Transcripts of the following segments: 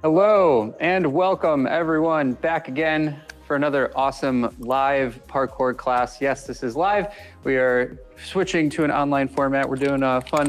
Hello and welcome everyone back again for another awesome live parkour class. Yes, this is live. We are switching to an online format. We're doing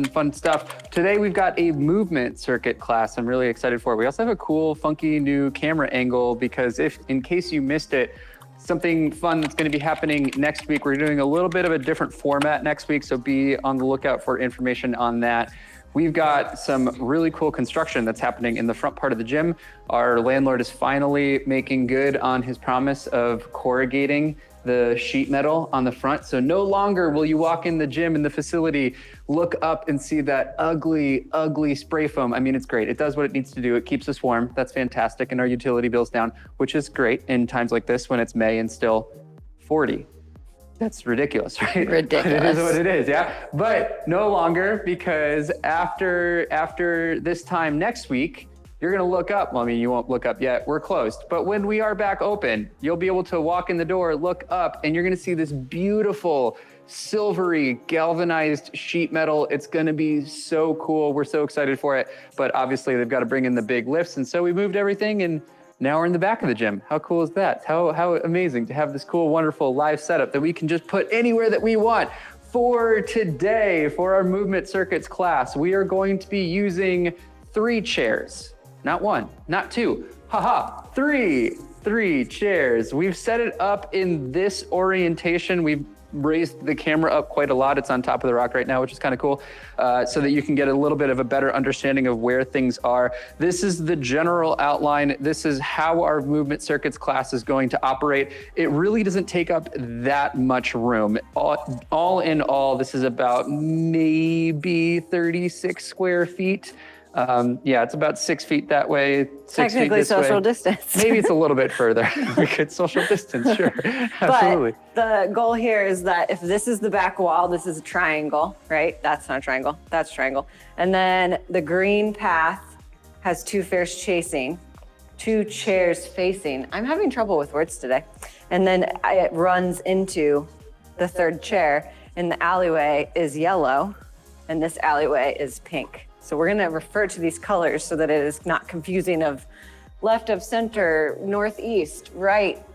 fun stuff. Today we've got a movement circuit class. I'm really excited for it. We also have a cool, funky new camera angle because in case you missed it, something fun that's going to be happening next week. We're doing a little bit of a different format next week, so be on the lookout for information on that. We've got some really cool construction that's happening in the front part of the gym. Our landlord is finally making good on his promise of corrugating the sheet metal on the front. So no longer will you walk in the gym in the facility, look up and see that ugly, ugly spray foam. I mean, it's great. It does what it needs to do. It keeps us warm. That's fantastic. And our utility bill's down, which is great in times like this when it's May and still 40. That's ridiculous, right? Ridiculous. It is what it is, yeah. But no longer, because after this time next week, you're gonna look up. Well, I mean, you won't look up yet. We're closed. But when we are back open, you'll be able to walk in the door, look up, and you're gonna see this beautiful, silvery, galvanized sheet metal. It's gonna be so cool. We're so excited for it. But obviously, they've got to bring in the big lifts, and so we moved everything and now we're in the back of the gym. How cool is that? How amazing to have this cool, wonderful live setup that we can just put anywhere that we want. For today, for our movement circuits class, we are going to be using 3 chairs. Not 1, not 2, three chairs. We've set it up in this orientation. We've raised the camera up quite a lot. It's on top of the rock right now, which is kind of cool, so that you can get a little bit of a better understanding of where things are. This is the general outline. This is how our movement circuits class is going to operate. It really doesn't take up that much room. All in all, this is about maybe 36 square feet. Yeah, it's about 6 feet that way. 6 feet this social way. Distance. Maybe it's a little bit further. We could social distance, sure. Absolutely. But the goal here is that if this is the back wall, this is a triangle, right? That's not a triangle, that's a triangle. And then the green path has 2 chairs chasing, 2 chairs facing. I'm having trouble with words today. And then it runs into the 3rd chair, and the alleyway is yellow, and this alleyway is pink. So we're gonna refer to these colors so that it is not confusing of left of center, northeast, right,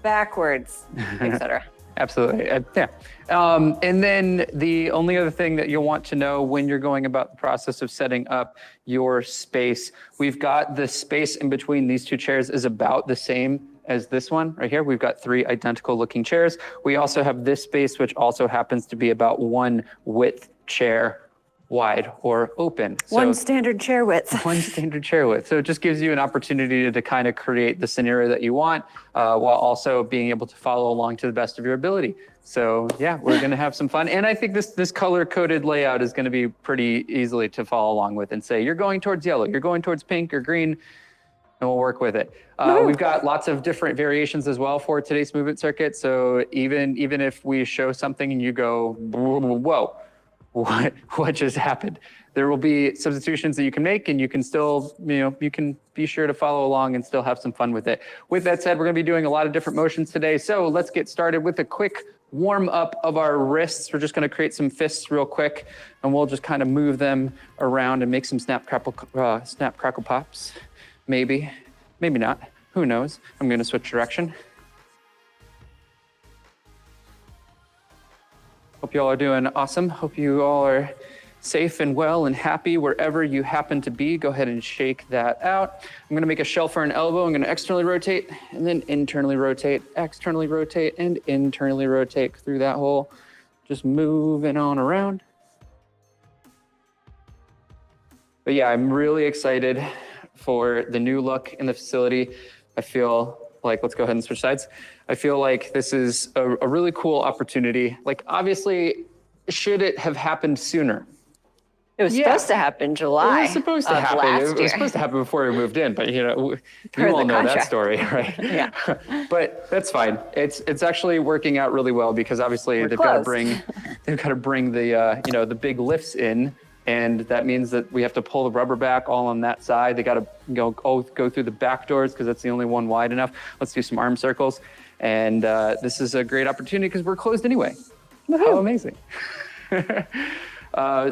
backwards, etc. Absolutely, yeah. And then the only other thing that you'll want to know when you're going about the process of setting up your space, we've got the space in between these 2 chairs is about the same as this one right here. We've got 3 identical looking chairs. We also have this space, which also happens to be about 1 width chair wide or open. So 1 standard chair width. 1 standard chair width. So it just gives you an opportunity to kind of create the scenario that you want, while also being able to follow along to the best of your ability. So yeah, we're gonna have some fun. And I think this color-coded layout is gonna be pretty easily to follow along with and say, you're going towards yellow, you're going towards pink or green, and we'll work with it. We've got lots of different variations as well for today's movement circuit. So even if we show something and you go, whoa, what just happened? There will be substitutions that you can make, and you can still, you can be sure to follow along and still have some fun with it. With that said, we're gonna be doing a lot of different motions today. So let's get started with a quick warm up of our wrists. We're just gonna create some fists real quick, and we'll just kind of move them around and make some snap, crackle, pops. Maybe not, who knows? I'm gonna switch direction. Hope you all are doing awesome. Hope you all are safe and well and happy wherever you happen to be. Go ahead and shake that out. I'm gonna make a shell for an elbow. I'm gonna externally rotate and then internally rotate, externally rotate and internally rotate through that hole. Just moving on around. But yeah, I'm really excited for the new look in the facility. I feel like, let's go ahead and switch sides. I feel like this is a really cool opportunity. Like, obviously, should it have happened sooner? It was supposed to happen July. It was supposed to happen. It was supposed to happen before we moved in, but you all know that story, right? Yeah. But that's fine. It's actually working out really well because obviously they've got to bring the the big lifts in. And that means that we have to pull the rubber back all on that side. They got to go through the back doors because that's the only one wide enough. Let's do some arm circles. And this is a great opportunity because we're closed anyway. Woo-hoo. How amazing.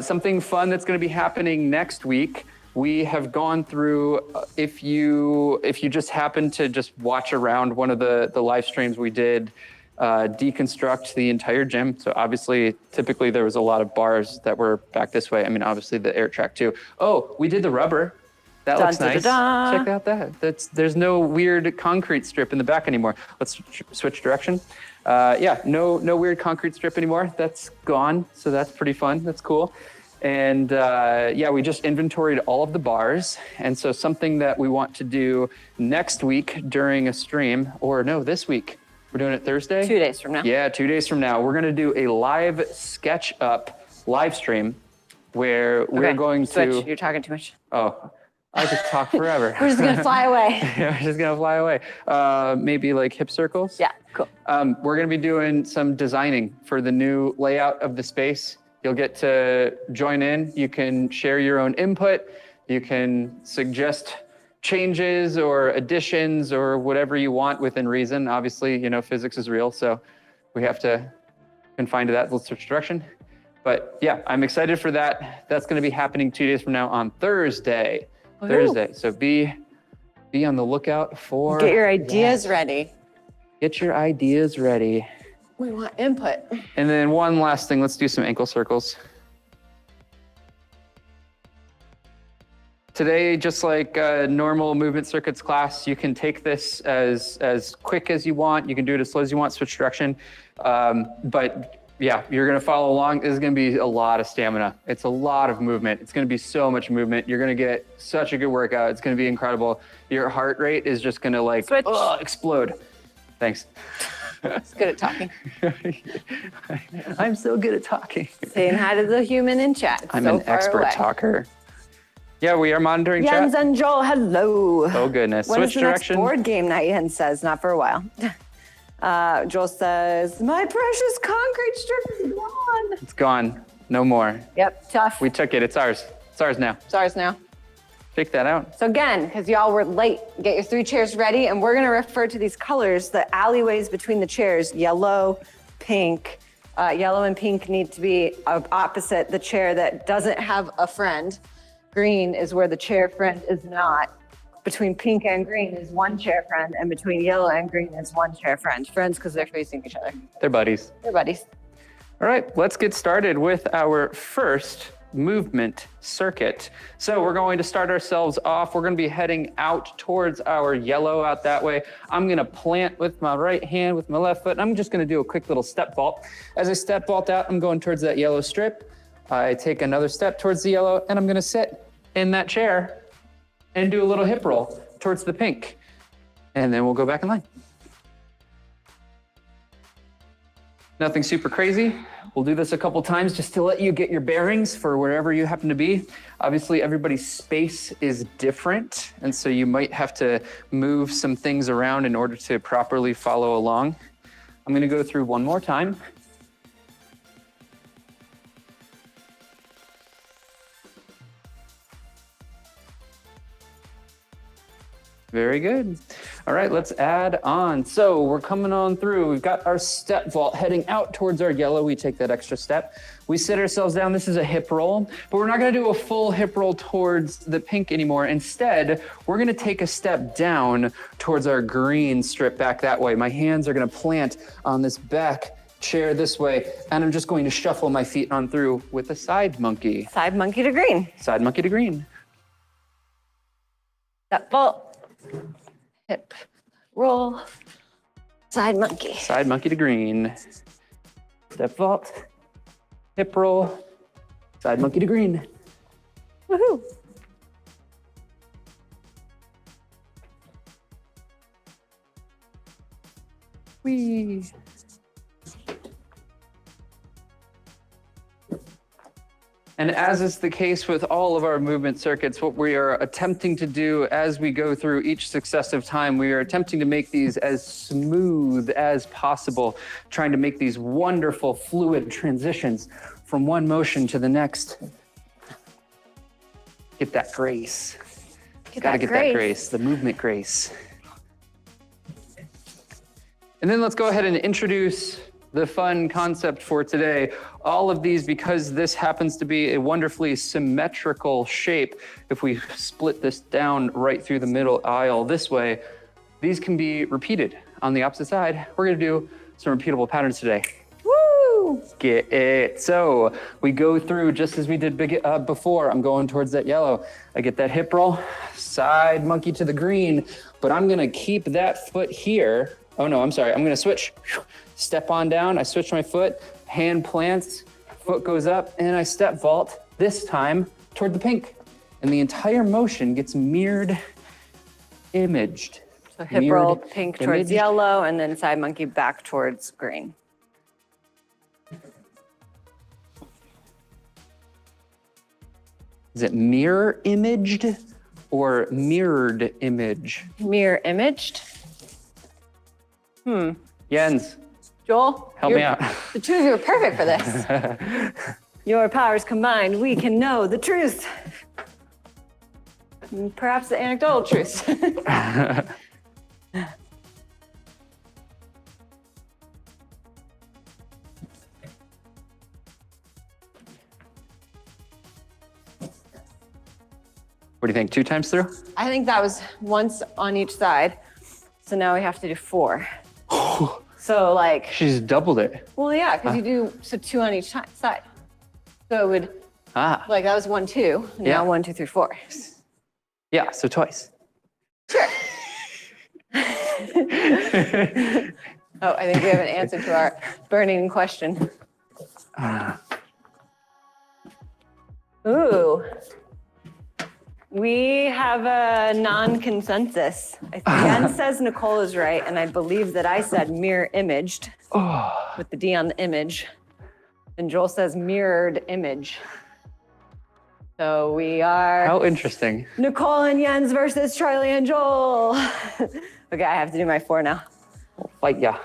Something fun that's going to be happening next week we have gone through, if you just happen to just watch around one of the live streams we did, deconstruct the entire gym. So obviously, typically there was a lot of bars that were back this way. I mean, obviously the air track too. Oh, we did the rubber. That looks nice. Check out that. There's no weird concrete strip in the back anymore. Let's switch direction. Yeah, no weird concrete strip anymore. That's gone. So that's pretty fun. That's cool. And yeah, we just inventoried all of the bars. And so something that we want to do next week during a stream, or no, this week. We're doing it Thursday? 2 days from now. Yeah, 2 days from now. We're going to do a live sketch up live stream where we're going to. You're talking too much. Oh, I could talk forever. We're just going to fly away. Yeah, we're just going to fly away. Maybe like hip circles? Yeah, cool. We're going to be doing some designing for the new layout of the space. You'll get to join in. You can share your own input. You can suggest changes or additions or whatever you want within reason. Obviously, you know, physics is real, so we have to confine to that. Let's switch direction. But yeah, I'm excited for that. That's going to be happening 2 days from now on Thursday. Ooh. Thursday. So be on the lookout for. Get your ideas ready. Get your ideas ready. We want input. And then one last thing. Let's do some ankle circles. Today, just like a normal movement circuits class, you can take this as quick as you want. You can do it as slow as you want, switch direction. But yeah, you're gonna follow along. This is gonna be a lot of stamina. It's a lot of movement. It's gonna be so much movement. You're gonna get such a good workout. It's gonna be incredible. Your heart rate is just gonna like explode. Thanks. It's good at talking. I'm so good at talking. Saying hi to the human in chat. I'm an expert talker. Yeah, we are monitoring Jens chat. and Joel, hello. Oh goodness, When switch is the direction. Next board game night, Jens says, not for a while. Joel says, my precious concrete strip is gone. It's gone, no more. Yep, tough. We took it, it's ours. It's ours now. It's ours now. Check that out. So again, because y'all were late, get your 3 chairs ready, and we're gonna refer to these colors, the alleyways between the chairs, yellow, pink. Yellow and pink need to be opposite the chair that doesn't have a friend. Green is where the chair friend is not. Between pink and green is one chair friend, and between yellow and green is one chair friend. Friends because they're facing each other. They're buddies. They're buddies. All right, let's get started with our first movement circuit. So we're going to start ourselves off. We're going to be heading out towards our yellow out that way. I'm going to plant with my right hand with my left foot. And I'm just going to do a quick little step vault. As I step vault out, I'm going towards that yellow strip. I take another step towards the yellow, and I'm going to sit in that chair and do a little hip roll towards the pink. And then we'll go back in line. Nothing super crazy. We'll do this a couple times just to let you get your bearings for wherever you happen to be. Obviously, everybody's space is different, and so you might have to move some things around in order to properly follow along. I'm gonna go through one more time. Very good. All right, let's add on. So we're coming on through. We've got our step vault heading out towards our yellow. We take that extra step. We sit ourselves down. This is a hip roll, but we're not gonna do a full hip roll towards the pink anymore. Instead, we're gonna take a step down towards our green strip back that way. My hands are gonna plant on this back chair this way, and I'm just going to shuffle my feet on through with a side monkey. Side monkey to green. Side monkey to green. Step vault. Hip roll, side monkey. Side monkey to green. Step vault, hip roll, side monkey to green. Woohoo. Whee. And as is the case with all of our movement circuits, what we are attempting to do as we go through each successive time, we are attempting to make these as smooth as possible, trying to make these wonderful fluid transitions from one motion to the next. Get that grace. Gotta get that grace, the movement grace. And then let's go ahead and introduce the fun concept for today. All of these, because this happens to be a wonderfully symmetrical shape, if we split this down right through the middle aisle this way, these can be repeated on the opposite side. We're gonna do some repeatable patterns today. Woo! Get it. So we go through just as we did before. I'm going towards that yellow. I get that hip roll, side monkey to the green, but I'm gonna keep that foot here. Oh no, I'm sorry. I'm gonna switch. Step on down. I switch my foot, hand plants, foot goes up, and I step vault, this time toward the pink. And the entire motion gets mirrored imaged. So hip roll pink towards yellow, and then side monkey back towards green. Is it mirror imaged or mirrored image? Mirror imaged. Jens, Joel, help me out. The two of you are perfect for this. Your powers combined, we can know the truth. And perhaps the anecdotal truth. What do you think, 2 times through? I think that was once on each side. So now we have to do 4. So like, She's doubled it. well, yeah, because you do, so 2 on each side. So it would, like that was 1, 2, and Yeah. now 1, 2, 3, 4. Yeah, so twice. Sure. Oh, I think we have an answer to our burning question. Ooh. We have a non-consensus. Jen says Nicole is right, and I believe that I said mirror imaged with the D on the image. And Joel says mirrored image. So we are How interesting. Nicole and Jens versus Charlie and Joel. Okay, I have to do my 4 now. We'll fight ya.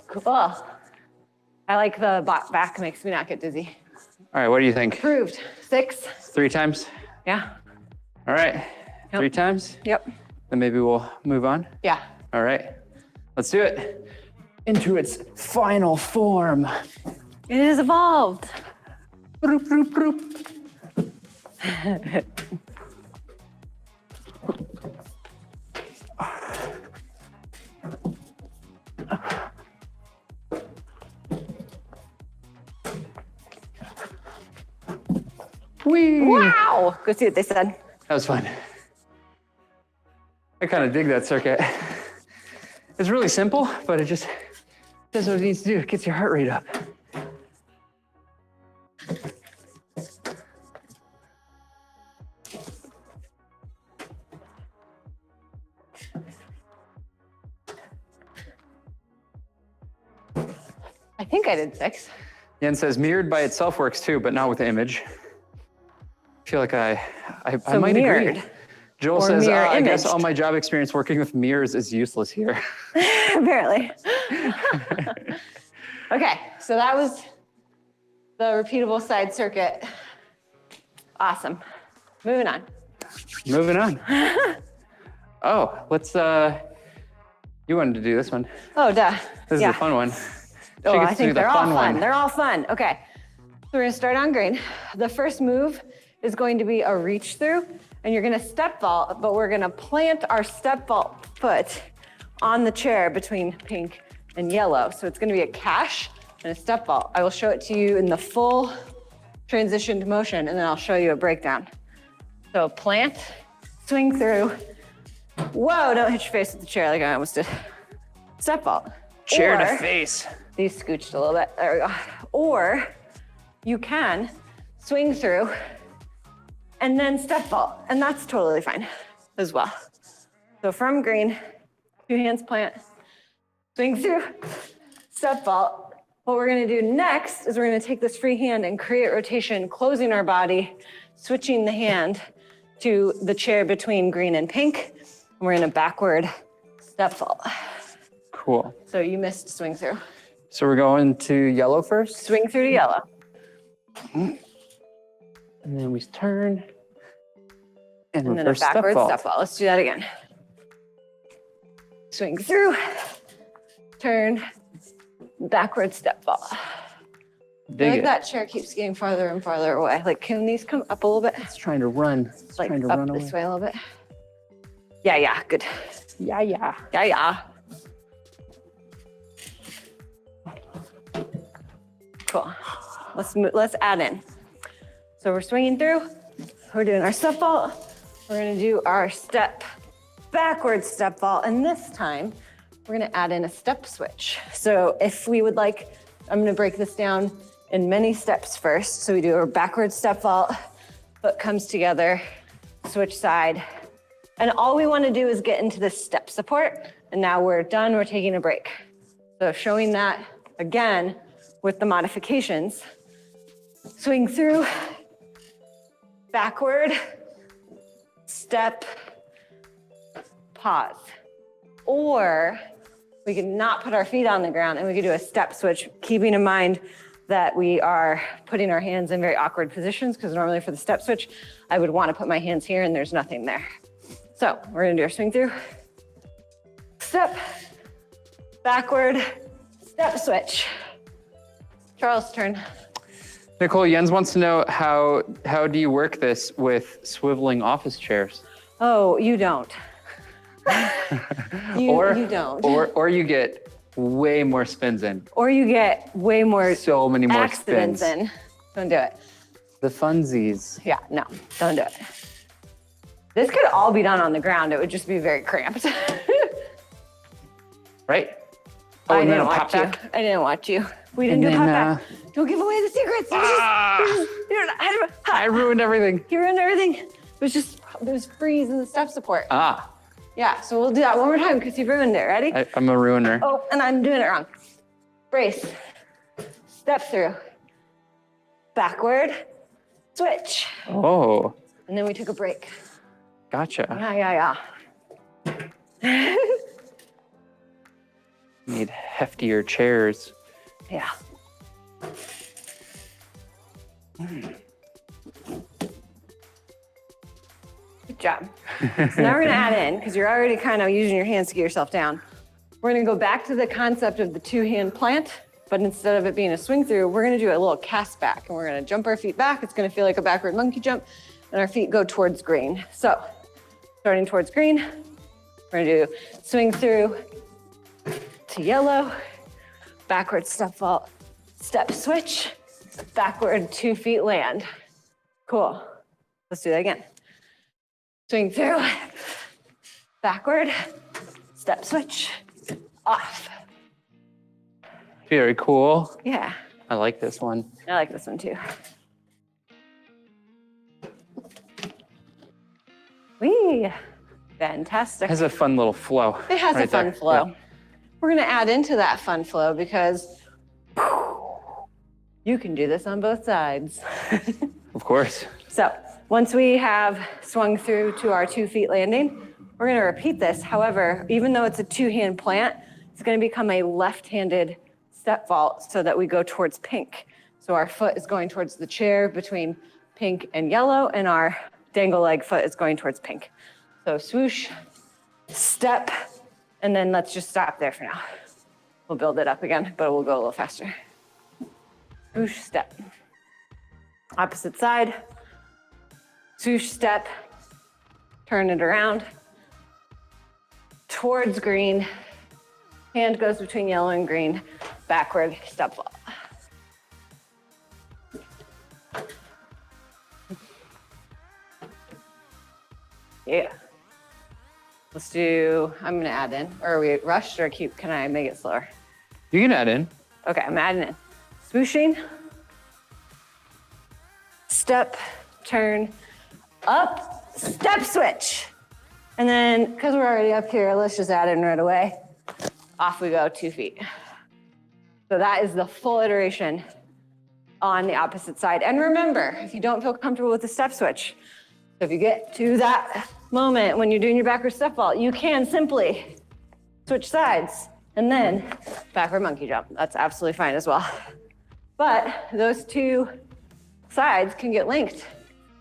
Cool. I like the back, makes me not get dizzy. All right, what do you think? Approved. 6. 3 times? Yeah. All right, 3 times? Yep. Then maybe we'll move on. Yeah. All right, let's do it. Into its final form. It is evolved. Broop, broop, broop. Whee! Wow. Go see what they said. That was fun. I kind of dig that circuit. It's really simple, but it just does what it needs to do. It gets your heart rate up. I think I did 6. Yen says mirrored by itself works too, but not with the image. I feel like I might mirrored. agree. Joel Or says, mirror I guess imaged." all my job experience working with mirrors is useless here. Apparently. Okay, so that was the repeatable side circuit. Awesome. Moving on. Moving on. Oh, let's, you wanted to do this one. Oh, duh. This is yeah. a fun one. Oh, She I gets to do think the they're all fun. one. They're all fun. Okay. So we're gonna start on green. The first move is going to be a reach through, and you're gonna step vault, but we're gonna plant our step vault foot on the chair between pink and yellow. So it's gonna be a cache and a step vault. I will show it to you in the full transitioned motion, and then I'll show you a breakdown. So plant, swing through. Whoa, don't hit your face with the chair like I almost did. Step vault. Chair Or- to face. These scooched a little bit. There we go. Or you can swing through and then step vault, and that's totally fine as well. So from green, 2 hands plant, swing through, step vault. What we're gonna do next is we're gonna take this free hand and create rotation, closing our body, switching the hand to the chair between green and pink, and we're gonna backward step vault. Cool. So you missed swing through. So we're going to yellow first, Swing through to yellow. and then we turn, and And then a reverse step backward vault. step vault. Let's do that again. Swing through, turn, backward step vault. I feel Dig like it. that chair keeps getting farther and farther away. Like, can these come up a little bit? It's trying to run. It's Like trying to up run this away. way a little bit. Yeah, good. Yeah. Yeah. Cool. Let's add in. So we're swinging through. We're doing our step vault. We're gonna do our backward step vault. And this time, we're gonna add in a step switch. So if we would like, I'm gonna break this down in many steps first. So we do our backward step vault, foot comes together, switch side. And all we wanna do is get into this step support. And now we're done, we're taking a break. So showing that again with the modifications. Swing through, backward, step, pause. Or we could not put our feet on the ground and we could do a step switch, keeping in mind that we are putting our hands in very awkward positions, because normally for the step switch, I would want to put my hands here and there's nothing there. So we're gonna do our swing through, step, backward, step switch. Charles' turn. Nicole, Jens wants to know how do you work this with swiveling office chairs? Oh, you don't. Or you don't. Or you get way more spins in. Or you get way more So many more accidents spins. in. Don't do it. The funsies. Yeah, no, don't do it. This could all be done on the ground. It would just be very cramped. Right? Oh, I and then didn't a pop watch you. back. I didn't watch you. We didn't And do pop then, back. Don't give away the secrets. I ruined everything. You ruined everything. It was freeze in the step support. Ah, Yeah, so we'll do that one more time because you ruined it. Ready? I'm a ruiner. Oh, and I'm doing it wrong. Brace. Step through. Backward. Switch. Oh, And then we took a break. gotcha. Yeah. Need heftier chairs. Yeah. Good job. So now we're gonna add in, because you're already kind of using your hands to get yourself down. We're gonna go back to the concept of the two-hand plant, but instead of it being a swing through, we're gonna do a little cast back, and we're gonna jump our feet back. It's gonna feel like a backward monkey jump, and our feet go towards green. So, starting towards green, we're gonna do swing through to yellow, backward step vault, step switch, backward 2 feet land. Cool. Let's do that again. Swing through, backward, step switch, off. Very cool. Yeah, I like this one. I like this one too. Whee, fantastic. It has a fun little flow. It has a right fun there. flow. Yeah. We're gonna add into that fun flow because you can do this on both sides. Of course. So once we have swung through to our 2 feet landing, we're gonna repeat this. However, even though it's a two-hand plant, it's gonna become a left-handed step vault so that we go towards pink. So our foot is going towards the chair between pink and yellow, and our dangle leg foot is going towards pink. So swoosh, step, and then let's just stop there for now. We'll build it up again, but we'll go a little faster. Swoosh, step. Opposite side. Swoosh, step. Turn it around. Towards green. Hand goes between yellow and green. Backward, step vault. Yeah. Let's do, I'm gonna add in. Or are we rushed or can I make it slower? You can add in. Okay, I'm adding in. Swooshing. Step, turn, up, step switch. And then, because we're already up here, let's just add in right away. Off we go, 2 feet. So that is the full iteration on the opposite side. And remember, if you don't feel comfortable with the step switch, so if you get to that moment when you're doing your backward step vault, you can simply switch sides And then backward monkey jump. That's absolutely fine as well. But those two sides can get linked.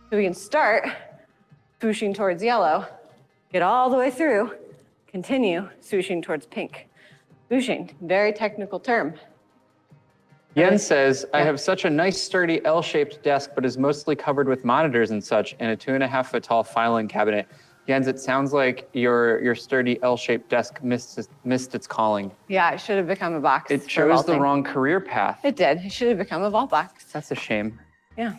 So we can start swooshing towards yellow, get all the way through, continue swooshing towards pink. Swooshing, very technical term. Yen says, I have such a nice sturdy L-shaped desk, but is mostly covered with monitors and such, and a 2.5 foot tall filing cabinet. Jens, it sounds like your sturdy L-shaped desk missed its calling. Yeah, it should have become a box. It chose the wrong career path. It did. It should have become a vault box. That's a shame. Yeah.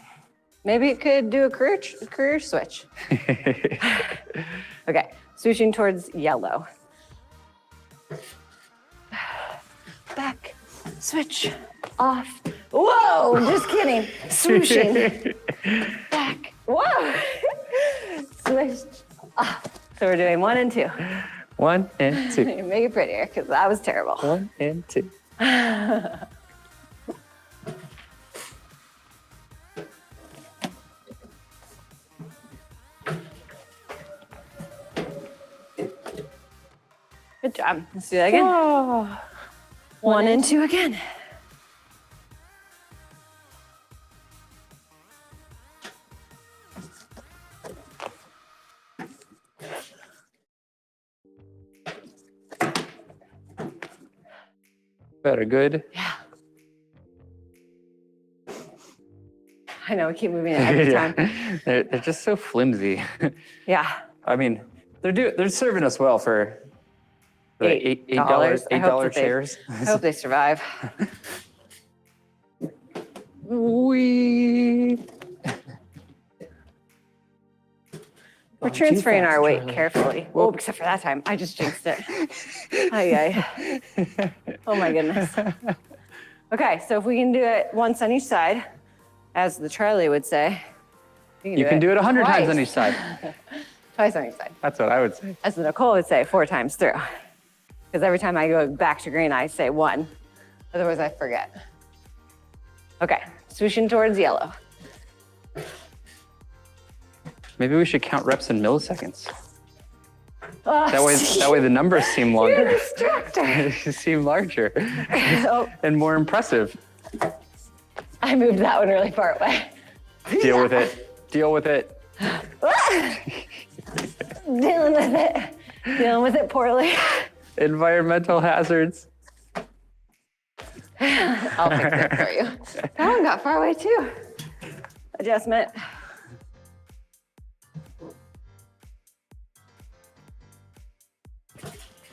Maybe it could do a career switch. Okay, swooshing towards yellow. Back, switch, off. Whoa, just kidding. Swooshing. Back, whoa. Switch, off. So we're doing 1 and 2. 1 and 2. Make it prettier, because that was terrible. 1 and 2. Good job. Let's do that again. Oh. 1 and 2 again. Better, good. Yeah. I know, we keep moving it every time. They're just so flimsy. Yeah. I mean, they're serving us well for $8. $8 chairs. I hope they survive. We're transferring our weight carefully. Oh, except for that time. I just jinxed it. Ay. Oh my goodness. Okay, so if we can do it once on each side, as the Charlie would say, you can do it 100 times on each side. Twice on each side. That's what I would say. As the Nicole would say, 4 times through. Because every time I go back to green, I say 1. Otherwise, I forget. Okay, swooshing towards yellow. Maybe we should count reps in milliseconds. That way the numbers seem longer. You're a distractor. Seem larger Oh, and more impressive. I moved that one really far away. Deal with it. Deal with it. Dealing with it. Dealing with it poorly. Environmental hazards. I'll fix it for you. That one got far away too. Adjustment.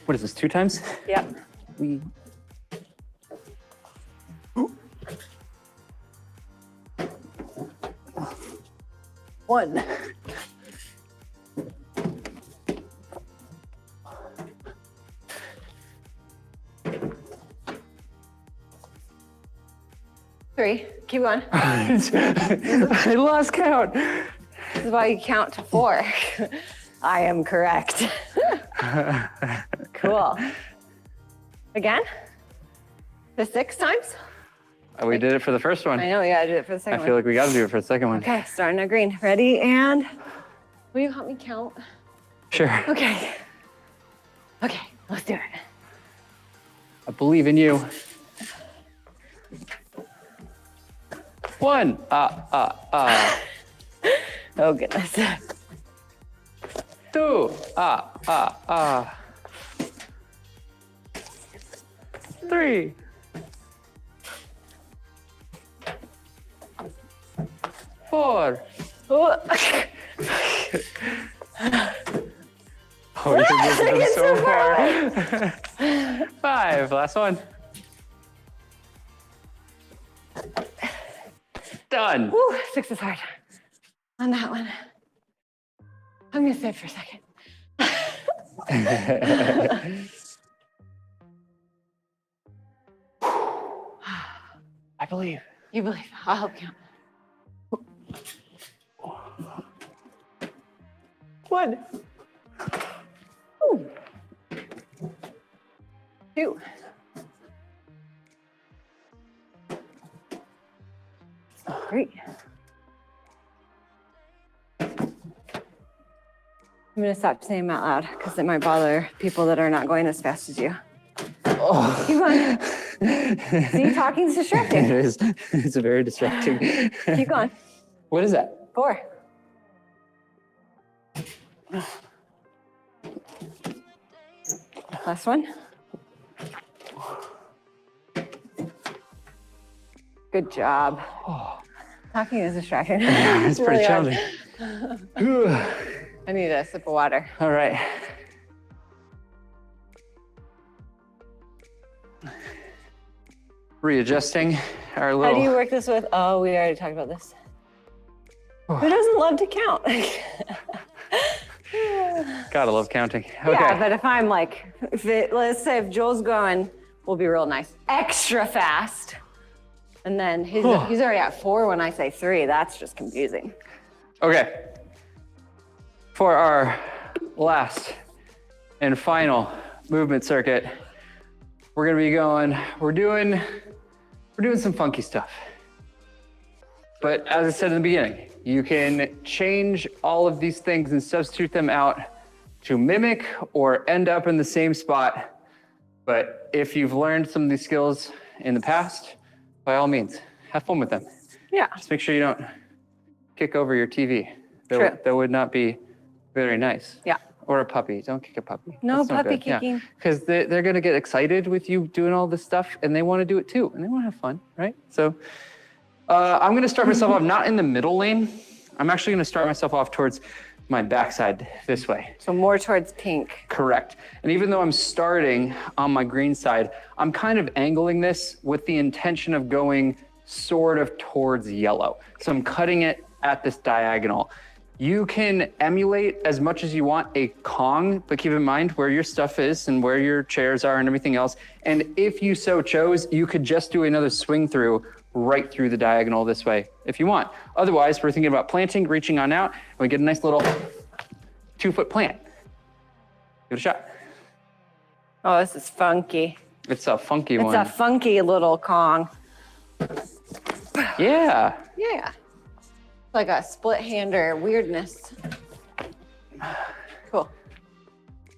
What is this, 2 times? Yep. We. One. Three. Keep going. I lost count. This is why you count to 4. I am correct. Cool. Again? The 6 times? We did it for the first one. I know, we gotta do it for the second I one. feel like we got to do it for the second one. Okay, starting at green. Ready, and will you help me count? Sure. Okay. Okay, let's do it. I believe in you. 1. Oh, goodness. 2. 3. 4. Oh, Oh, you're moving them It's so so far. 5. Last one. Done. whew, 6 is hard on that one. I'm gonna sit for a second. I believe. You believe? I'll help count. 1. Ooh. 2. 3. I'm gonna stop saying them out loud because it might bother people that are not going as fast as you. Oh. Oh. Keep going. See, talking's distracting. It is. It's very distracting. Keep going. What is that? 4. Last one. Good job. Oh. Talking is distracting. It's pretty challenging. I need a sip of water. All right. Readjusting our little. How do you work this with? Oh, we already talked about this. Who doesn't love to count? Gotta love counting. Okay. Yeah, but if I'm like, let's say if Joel's going, we'll be real nice, extra fast. And then he's already at 4 when I say 3. That's just confusing. Okay. For our last and final movement circuit, we're gonna be going, we're doing some funky stuff. But as I said in the beginning, you can change all of these things and substitute them out to mimic or end up in the same spot. But if you've learned some of these skills in the past, by all means, have fun with them. Yeah. Just make sure you don't kick over your TV. True. That would not be very nice. Yeah. Or a puppy. Don't kick a puppy. No That's not puppy good. Yeah. kicking. Because they're going to get excited with you doing all this stuff, and they want to do it too, and they want to have fun, right? So I'm going to start myself off not in the middle lane. I'm actually going to start myself off towards my backside this way. So more towards pink. Correct. And even though I'm starting on my green side, I'm kind of angling this with the intention of going sort of towards yellow. So I'm cutting it at this diagonal. You can emulate as much as you want a Kong, but keep in mind where your stuff is and where your chairs are and everything else. And if you so chose, you could just do another swing through right through the diagonal this way if you want. Otherwise, we're thinking about planting, reaching on out, and we get a nice little 2-foot plant. Give it a shot. Oh, this is funky. It's a funky one. It's a funky little Kong. Yeah. Yeah. Like a split hander weirdness. Cool.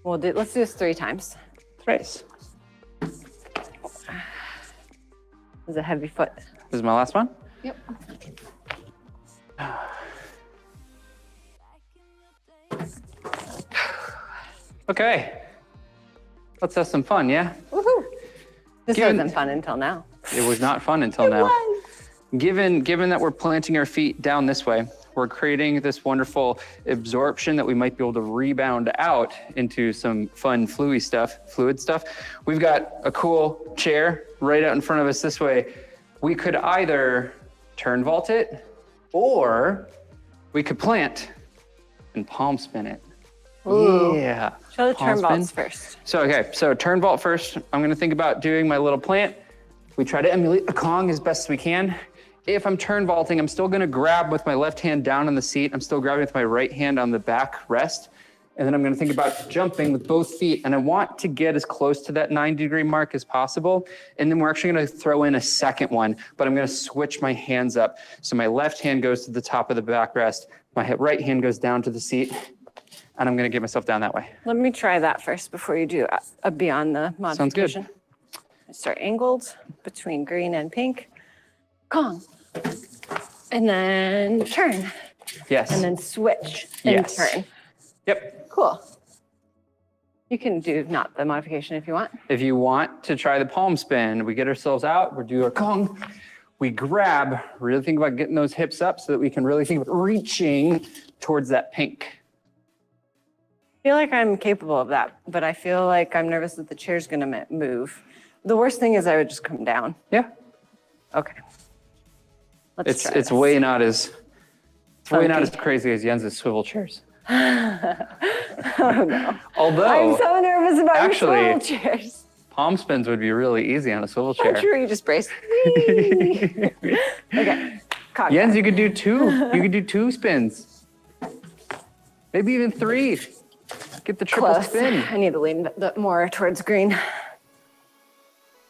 Let's do this 3 times. Thrice. This is a heavy foot. This is my last one. Yep. Okay. Let's have some fun, yeah? Woohoo! This Given- wasn't fun until now. It was not fun until now. Given that we're planting our feet down this way, we're creating this wonderful absorption that we might be able to rebound out into some fun fluid stuff. We've got a cool chair right out in front of us this way. We could either turn vault it, or we could plant and palm spin it. Ooh. Yeah. Show the Palm turn spin. vaults first. So turn vault first. I'm gonna think about doing my little plant. We try to emulate a Kong as best we can. If I'm turn vaulting, I'm still gonna grab with my left hand down on the seat. I'm still grabbing with my right hand on the back rest. And then I'm gonna think about jumping with both feet. And I want to get as close to that 90-degree mark as possible. And then we're actually gonna throw in a second one, but I'm gonna switch my hands up. So my left hand goes to the top of the backrest. My right hand goes down to the seat. And I'm gonna get myself down that way. Let me try that first before you do a beyond the modification. Sounds good. Start angled between green and pink. Kong. And then turn. Yes. And then switch and Yes. turn. Yep. Cool. You can do not the modification if you want. If you want to try the palm spin, we get ourselves out, we do our Kong, we grab, really think about getting those hips up so that we can really think about reaching towards that pink. I feel like I'm capable of that, but I feel like I'm nervous that the chair's gonna move. The worst thing is I would just come down. Yeah. Okay. Let's try It's this. way not as Funky. crazy as Jens's swivel chairs. Oh no. Although I'm so nervous about actually, your swivel chairs. palm spins would be really easy on a swivel chair. I'm sure you just brace. Whee! Okay. Cock Jens, back. you could do 2. You could do 2 spins. Maybe even 3. Get the triple Close. spin. I need to lean more towards green.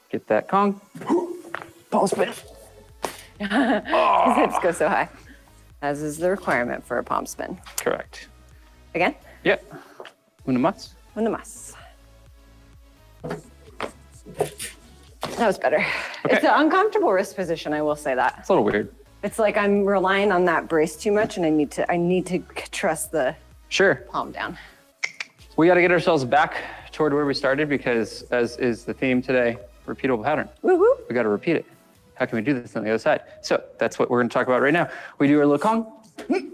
Get that Kong. Palm spin. His hips go so high, as is the requirement for a palm spin. Correct. Again, Yep. Una mas. una más. That was better. Okay. It's an uncomfortable wrist position, I will say that. It's a little weird. It's like I'm relying on that brace too much, and I need to trust the Sure. palm down. We got to get ourselves back toward where we started because, as is the theme today, repeatable pattern. Woo-hoo. We got to repeat it. How can we do this on the other side? So that's what we're going to talk about right now. We do our little Kong. We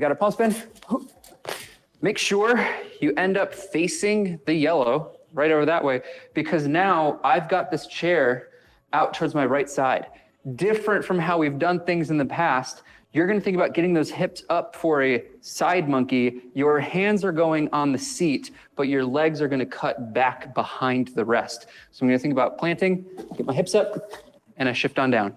got our palm spin. Make sure you end up facing the yellow right over that way, because now I've got this chair out towards my right side. Different from how we've done things in the past. You're gonna think about getting those hips up for a side monkey. Your hands are going on the seat, but your legs are gonna cut back behind the rest. So I'm gonna think about planting, get my hips up, and I shift on down.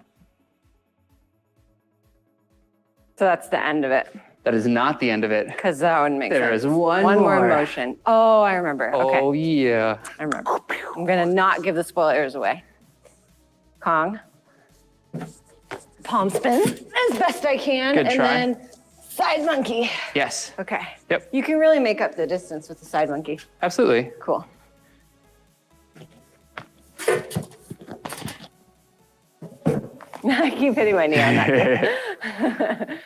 So that's the end of it. That is not the end of it. Because that wouldn't make There sense. is one more more. motion. Oh, I remember. Okay. Oh yeah. I remember. I'm gonna not give the spoilers away. Kong. Palm spin as best I can. Good and try. then side monkey. Yes. Okay. Yep. You can really make up the distance with the side monkey. Absolutely. Cool. I keep hitting my knee on that.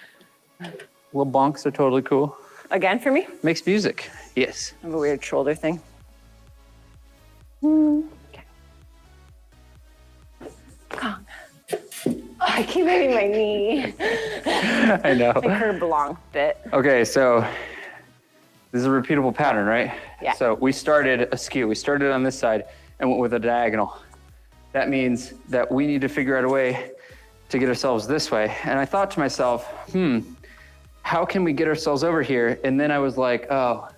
Little bonks are totally cool. Again for me? Makes music. Yes. I have a weird shoulder thing. Okay. Kong. Oh, I keep hitting my knee. I know. My curb long bit. Okay, so this is a repeatable pattern, right? Yeah. So we started askew. We started on this side and went with a diagonal. That means that we need to figure out a way to get ourselves this way. And I thought to myself, how can we get ourselves over here? And then I was like, oh,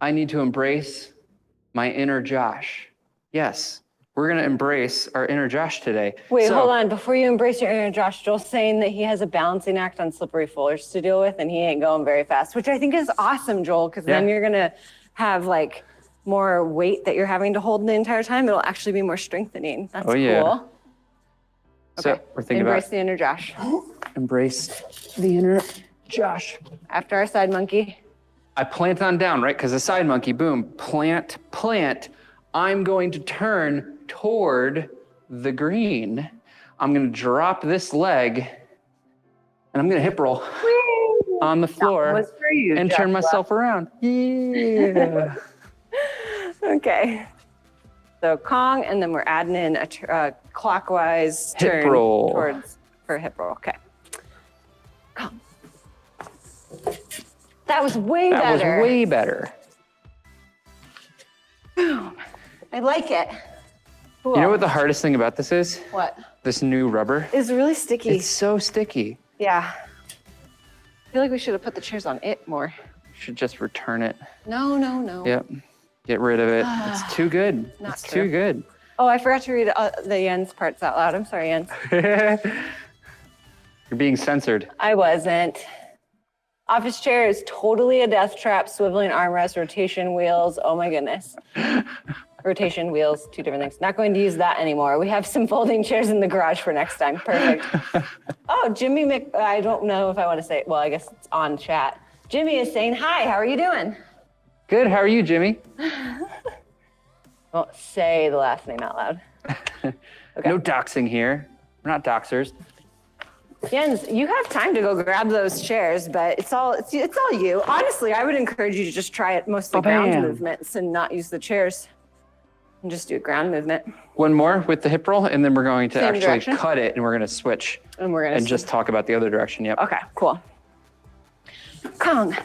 I need to embrace my inner Josh. Yes, we're gonna embrace our inner Josh today. Wait, So- hold on. Before you embrace your inner Josh, Joel's saying that he has a balancing act on slippery floors to deal with, and he ain't going very fast, which I think is awesome, Joel, because then Yeah. you're gonna have like more weight that you're having to hold the entire time. It'll actually be more strengthening. That's Oh, yeah. cool. So Okay. we're thinking Embrace about the inner Josh. embrace the inner Josh. After our side monkey. I plant on down, right? Because the side monkey, boom, plant, plant. I'm going to turn toward the green. I'm going to drop this leg and I'm going to hip roll on the floor was for you, and turn Joshua. myself around. Yeah. Okay. So Kong, and then we're adding in a clockwise Hip turn roll. for a hip roll. Okay. Kong. That was way That was better. way better. I like it. Cool. You know what the hardest thing about this is? What? This new rubber. It's really sticky. It's so sticky. Yeah. I feel like we should have put the chairs on it more. You should just return it. No, no, no. Yep. Get rid of it. It's too good. Not It's true. too good. Oh, I forgot to read the Jens parts out loud. I'm sorry, Jens. You're being censored. I wasn't. Office chair is totally a death trap, swiveling armrest, rotation wheels. Oh my goodness. Rotation wheels, two different things. Not going to use that anymore. We have some folding chairs in the garage for next time. Perfect. Oh, Jimmy I don't know if I want to say, well, I guess it's on chat. Jimmy is saying, hi, how are you doing? Good. How are you, Jimmy? Won't say the last name out loud. Okay. No doxing here. We're not doxers. Jens, you have time to go grab those chairs, but it's all you. Honestly, I would encourage you to just try it mostly ground Ba-bam. movements and not use the chairs. And just do a ground movement. One more with the hip roll, and then we're going to Same actually direction? cut it, and we're going to switch And we're gonna and just talk about the other direction. Yep. Okay, cool. Kong.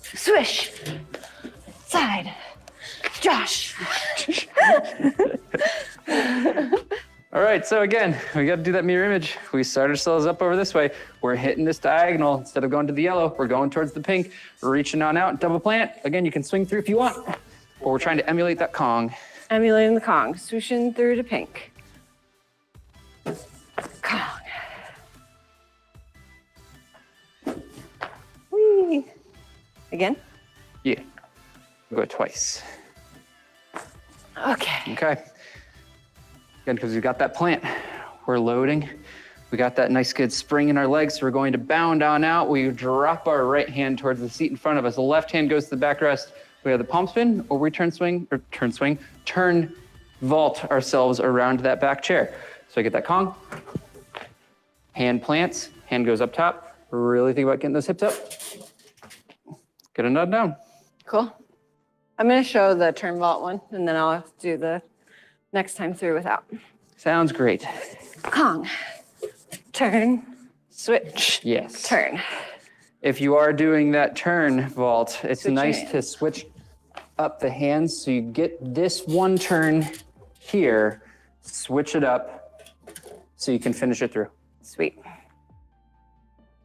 Swish. Side. Josh. All right. So again, we got to do that mirror image. We start ourselves up over this way. We're hitting this diagonal. Instead of going to the yellow, we're going towards the pink. We're reaching on out, double plant. Again, you can swing through if you want, but we're trying to emulate that Kong. Emulating the Kong. Swooshing through to pink. Kong. Whee. Again? Yeah. We'll go twice. Okay. Okay. Again, because we got that plant, we're loading. We got that nice good spring in our legs, so we're going to bound on out. We drop our right hand towards the seat in front of us. The left hand goes to the backrest. We have the palm spin, or we turn vault ourselves around that back chair. So I get that Kong, hand plants, hand goes up top. Really think about getting those hips up. Get a nod down. Cool. I'm gonna show the turn vault one, and then I'll do the next time through without. Sounds great. Kong, turn, switch, Yes. turn. If you are doing that turn vault, it's Switch your nice hands. to switch up the hands so you get this one turn here, switch it up so you can finish it through. Sweet.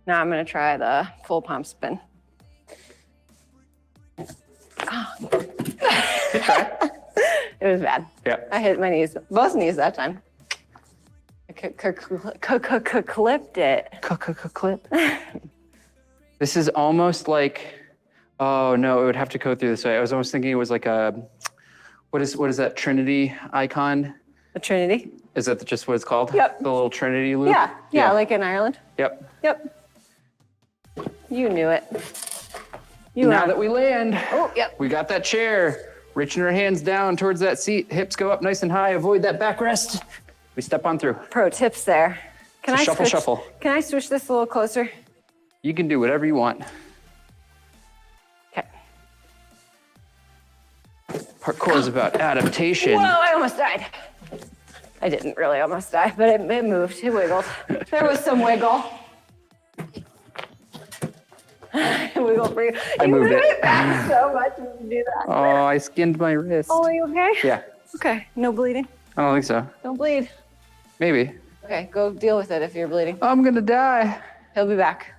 Now I'm gonna try the full palm spin. Kong. Good try. It was bad. Yeah. I hit my knees, both knees that time. I clipped it. Clip. This is almost like, oh no, it would have to go through this way. I was almost thinking it was like a, what is that Trinity icon? The Trinity? Is that just what it's called? Yep. The little Trinity loop? Yeah, like in Ireland. Yep. Yep. You knew it. You Now are. that we land, Oh, yep. we got that chair. Reaching our hands down towards that seat, hips go up nice and high, avoid that backrest. We step on through. Pro tips there. Can So I shuffle, switch, shuffle. Can I switch this a little closer? You can do whatever you want. Okay. Parkour is about adaptation. Whoa, I almost died. I didn't really almost die, but it moved, it wiggled. There was some wiggle. It wiggled for you. I moved moved it. back so much when you do that. Oh, I skinned my wrist. Oh, are you okay? Yeah, Okay, no bleeding. I don't think so. Don't bleed. Maybe. Okay, go deal with it if you're bleeding. I'm gonna die. He'll be back.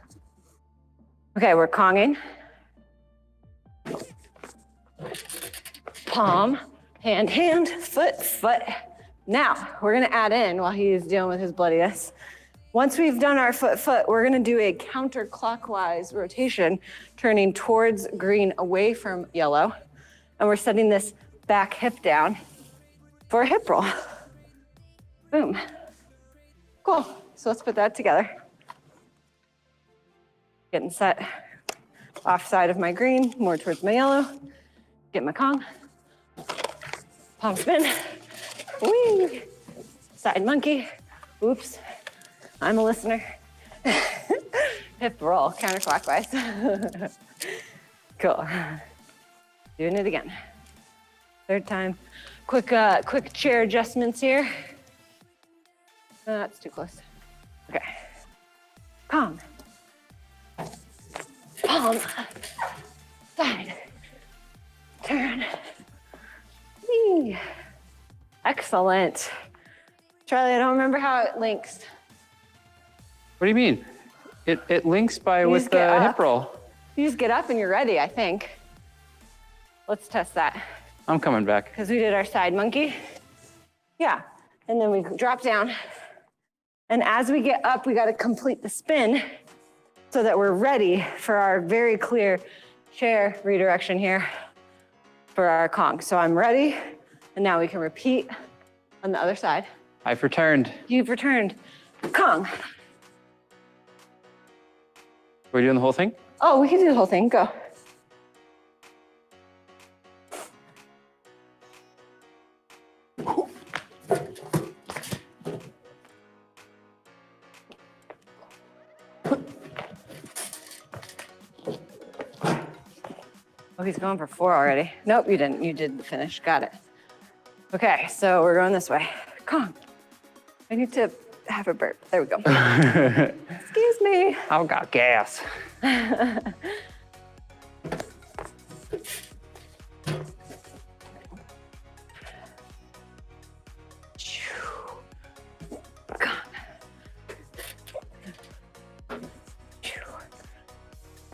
Okay, we're Konging. Palm, hand, hand, foot, foot. Now, we're gonna add in while he's dealing with his bloodiness. Once we've done our foot, foot, we're gonna do a counterclockwise rotation, turning towards green away from yellow. And we're setting this back hip down for a hip roll. Boom. Cool, so let's put that together. Getting set off side of my green, more towards my yellow. Get my Kong. Palm spin. Whee! Side monkey. Oops. I'm a listener. Hip roll, counterclockwise. Cool. Doing it again. Third time. Quick chair adjustments here. That's too close. Okay. Kong. Palm. Side. Turn. Whee! Excellent. Charlie, I don't remember how it links. What do you mean? It links by You with just the get hip up. roll. You just get up and you're ready, I think. Let's test that. I'm coming back. Because we did our side monkey. Yeah, and then we drop down. And as we get up, we got to complete the spin so that we're ready for our very clear chair redirection here for our Kong. So I'm ready, and now we can repeat on the other side. I've returned. You've returned. Kong. We're doing the whole thing? Oh, we can do the whole thing. Go. Oh, he's going for 4 already. Nope, you didn't. You did the finish. Got it. Okay, so we're going this way. Kong. I need to have a burp. There we go. Excuse me. I've got gas.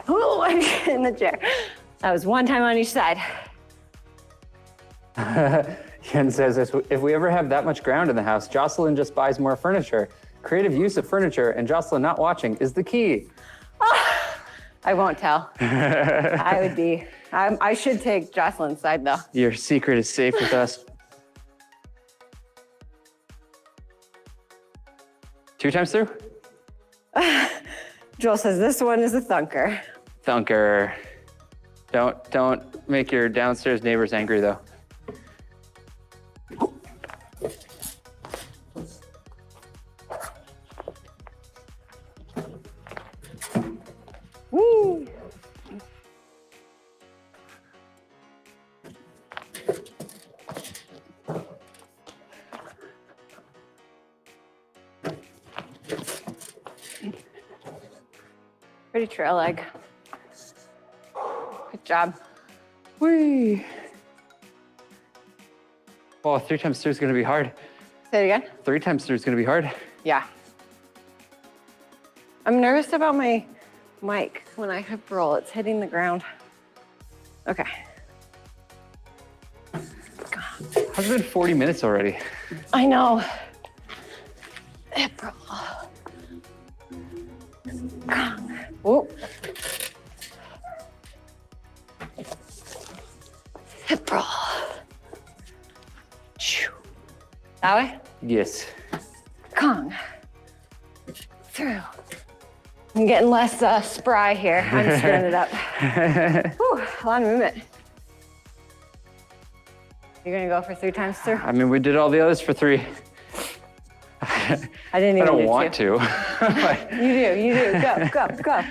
Oh, I'm in the chair. That was one time on each side. Ken says, if we ever have that much ground in the house, Jocelyn just buys more furniture. Creative use of furniture and Jocelyn not watching is the key. I won't tell. I should take Jocelyn's side though. Your secret is safe with us. 2 times through? Joel says this one is a thunker. Thunker. Don't make your downstairs neighbors angry though. Pretty trail leg. Good job. Whee! Oh, 3 times 3 is gonna be hard. Say it again. 3 times 3 is gonna be hard. Yeah. I'm nervous about my mic when I hip roll. It's hitting the ground. Okay. How's it been 40 minutes already? I know. Hip roll. Whoa. Hip roll. That way? Yes. Kong. Through. I'm getting less spry here. I'm stirring it up. Whew, a lot of movement. You're gonna go for 3 times through? I mean, we did all the others for 3. I didn't even I don't do want 2. to. You do. Go, go, go.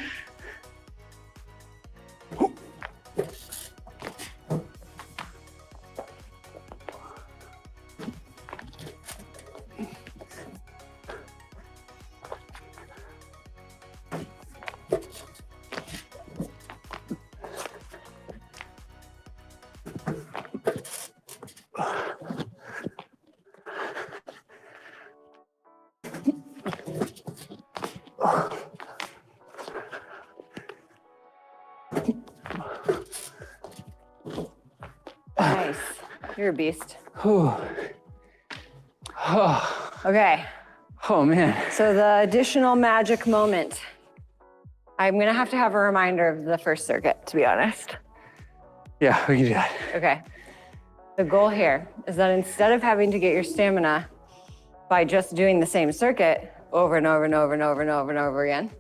Nice. You're a beast. Okay. Oh man. So the additional magic moment. I'm gonna have to have a reminder of the first circuit, to be honest. Yeah, we can do that. Okay. The goal here is that instead of having to get your stamina by just doing the same circuit over and over and over and over and over and over again,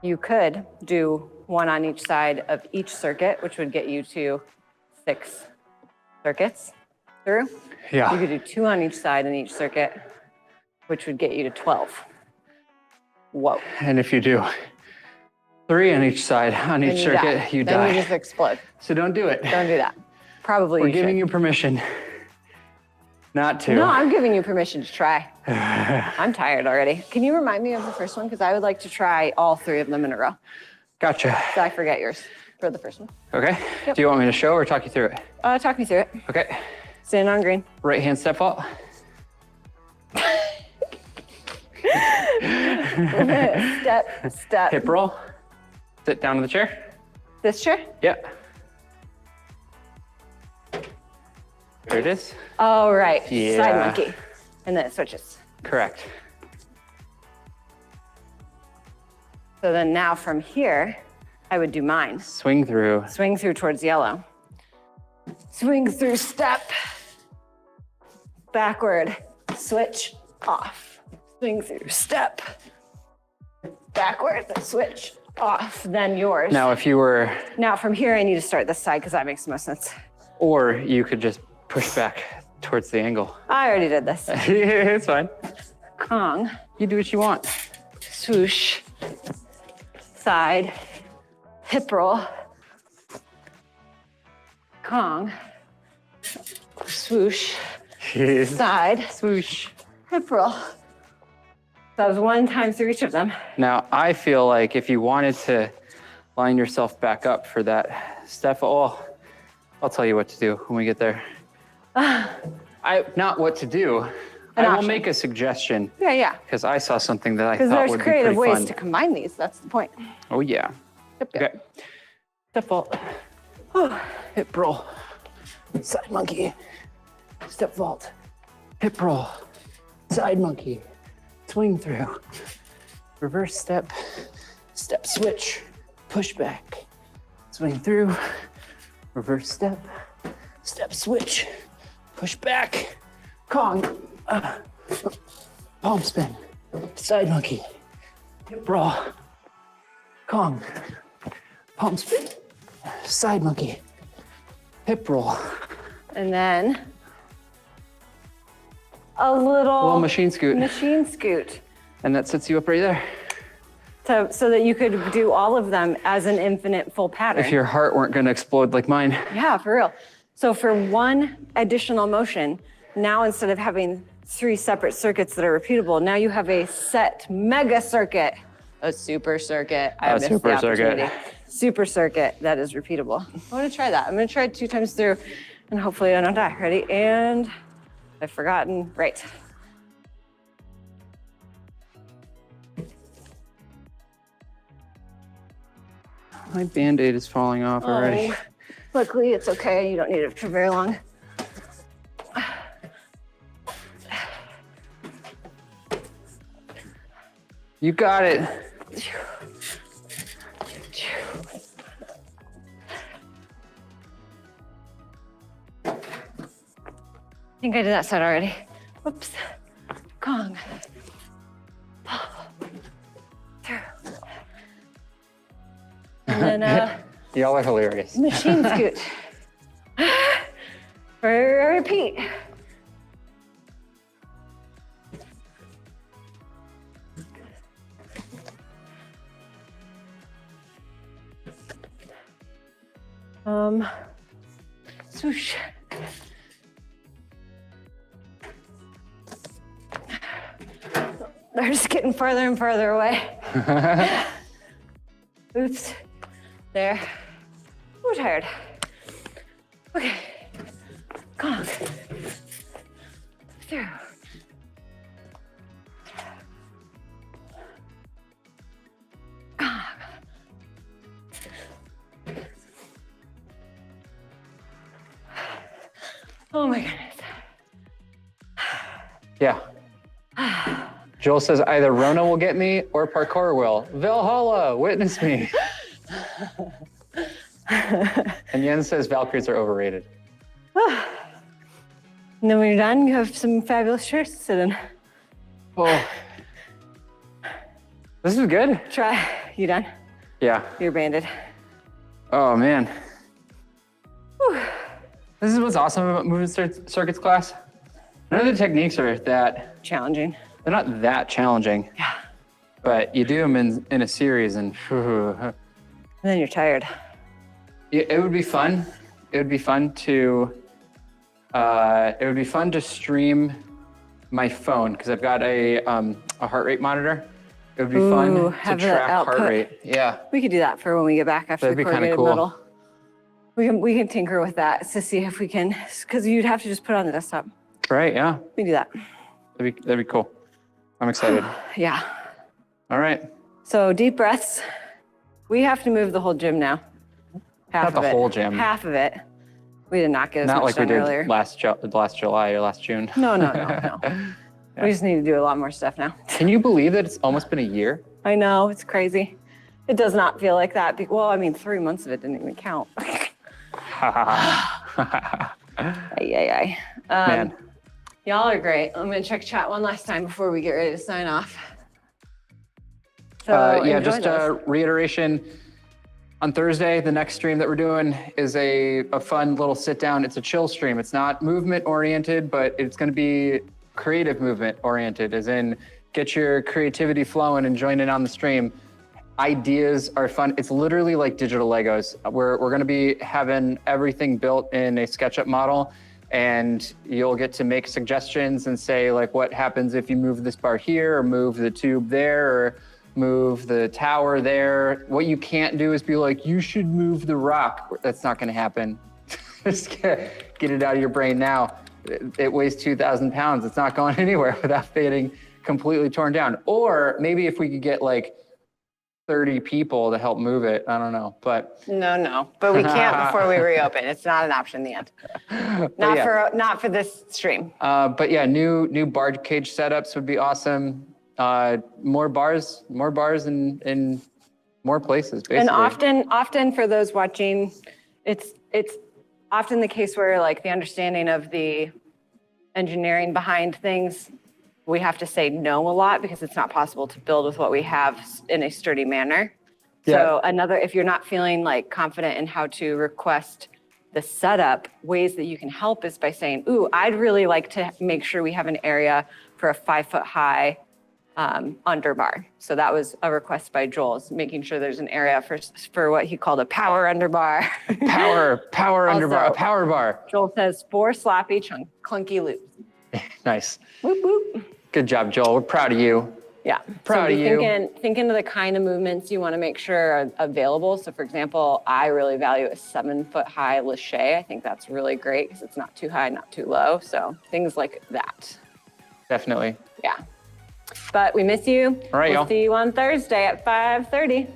you could do 1 on each side of each circuit, which would get you to 6 circuits through. Yeah. You could do 2 on each side in each circuit, which would get you to 12. Whoa. And if you do 3 on each side, on each circuit, you die. Then you just explode. So don't do it. Don't do that. Probably We're you giving should. you permission not to. No, I'm giving you permission to try. I'm tired already. Can you remind me of the first one? Because I would like to try all 3 of them in a row. Gotcha. So I forget yours for the first one. Okay. Yep. Do you want me to show or talk you through it? Talk me through it. Okay. Stand on green. Right hand step fault. Step. Hip roll. Sit down in the chair. This chair? Yep. There it is. Oh, right. Yeah. Side monkey. And then it switches. Correct. So then now from here, I would do mine. Swing through. Swing through towards yellow. Swing through step. Backward. Switch off. Swing through step. Backward. Switch off. Then yours. Now, if you were, Now from here, I need to start this side because that makes the most sense. or you could just push back towards the angle. I already did this. It's fine. Kong. You do what you want. Swoosh. Side. Hip roll. Kong. Swoosh. Side. Swoosh. Hip roll. That was 1 time through each of them. Now, I feel like if you wanted to line yourself back up for that step, I'll tell you what to do when we get there. Not what to do. I will option. make a suggestion Yeah. because I saw something that I Because thought there's would be creative pretty ways fun. to combine these. That's the point. Oh yeah. Yep. Okay. Step vault. Hip roll. Side monkey. Step vault. Hip roll. Side monkey. Swing through. Reverse step. Step switch. Push back. Swing through. Reverse step. Step switch. Push back. Kong. Palm spin. Side monkey. Hip roll. Kong. Palm spin. Side monkey. Hip roll. And then a little Machine scoot. machine scoot. And that sets you up right there. So that you could do all of them as an infinite full pattern. If your heart weren't going to explode like mine. Yeah, for real. So for 1 additional motion, now instead of having 3 separate circuits that are repeatable, now you have a set mega circuit a super circuit. I missed super the circuit. opportunity. Super circuit that is repeatable. I want to try that. I'm going to try it 2 times through and hopefully I don't die. Ready? And I've forgotten. Right. My Band-Aid is falling off already. Oh, luckily, it's okay. You don't need it for very long. You got it. I think I did that side already. Whoops. Gong. Through. And then Y'all are hilarious. machine scoot. For a repeat. Swoosh. They're just getting farther and farther away. Oops. There. We're tired. Okay. Gong. Through. Gong. Oh my goodness. Yeah. Joel says either Rona will get me or parkour will. Valhalla, witness me. And Jens says Valkyries are overrated. And then when you're done, you have some fabulous shirts to sit in. Oh. This is good. Try. You done? Yeah. You're banded. Oh, man. Whew. This is what's awesome about movement circuits class. None of the techniques are that, Challenging. they're not that challenging. Yeah. But you do them in a series and And then you're tired. it would be fun. It would be fun to stream my phone because I've got a heart rate monitor. It would be fun to have the track heart output. rate. Yeah. We could do that for when we get back after That'd the be kinda corrugated cool. metal. We can tinker with that to see if we can, because you'd have to just put it on the desktop. Right, yeah. We can do that. That'd be cool. I'm excited. Yeah. All right. So deep breaths. We have to move the whole gym now. Half Not of the it. whole gym. Half of it. We did not get as Not much like we done did earlier. last July or last June. No. We just need to do a lot more stuff now. Can you believe that it's almost been a year? I know, it's crazy. It does not feel like that. Well, I mean, 3 months of it didn't even count. Ay. Man. Y'all are great. I'm gonna check chat one last time before we get ready to sign off. So Yeah, enjoy just those. a reiteration. On Thursday, the next stream that we're doing is a fun little sit down. It's a chill stream. It's not movement oriented, but it's going to be creative movement oriented, as in get your creativity flowing and join in on the stream. Ideas are fun. It's literally like digital Legos. We're going to be having everything built in a SketchUp model, and you'll get to make suggestions and say like, what happens if you move this bar here or move the tube there or move the tower there. What you can't do is be like, you should move the rock. That's not going to happen. Just get it out of your brain now. It weighs 2,000 pounds. It's not going anywhere without getting completely torn down. Or maybe if we could get like 30 people to help move it. I don't know, but. No, but we can't before we reopen. It's not an option in the end. Not for this stream. But yeah, new bar cage setups would be awesome. More bars in more places, basically. And often for those watching, it's often the case where like the understanding of the engineering behind things, we have to say no a lot because it's not possible to build with what we have in a sturdy manner. So if you're not feeling like confident in how to request the setup, ways that you can help is by saying, ooh, I'd really like to make sure we have an area for a 5-foot high underbar. So that was a request by Joel's, making sure there's an area for what he called a power underbar. Power underbar, a power bar. Joel says 4 sloppy, clunky loops. Nice. Whoop, whoop. Good job, Joel. We're proud of you. Yeah. Proud so of you. Thinking of the kind of movements you want to make sure are available. So for example, I really value a 7-foot high lache. I think that's really great because it's not too high, not too low. So things like that. Definitely. Yeah. But we miss you. All right, we'll y'all. see you on Thursday at 5:30.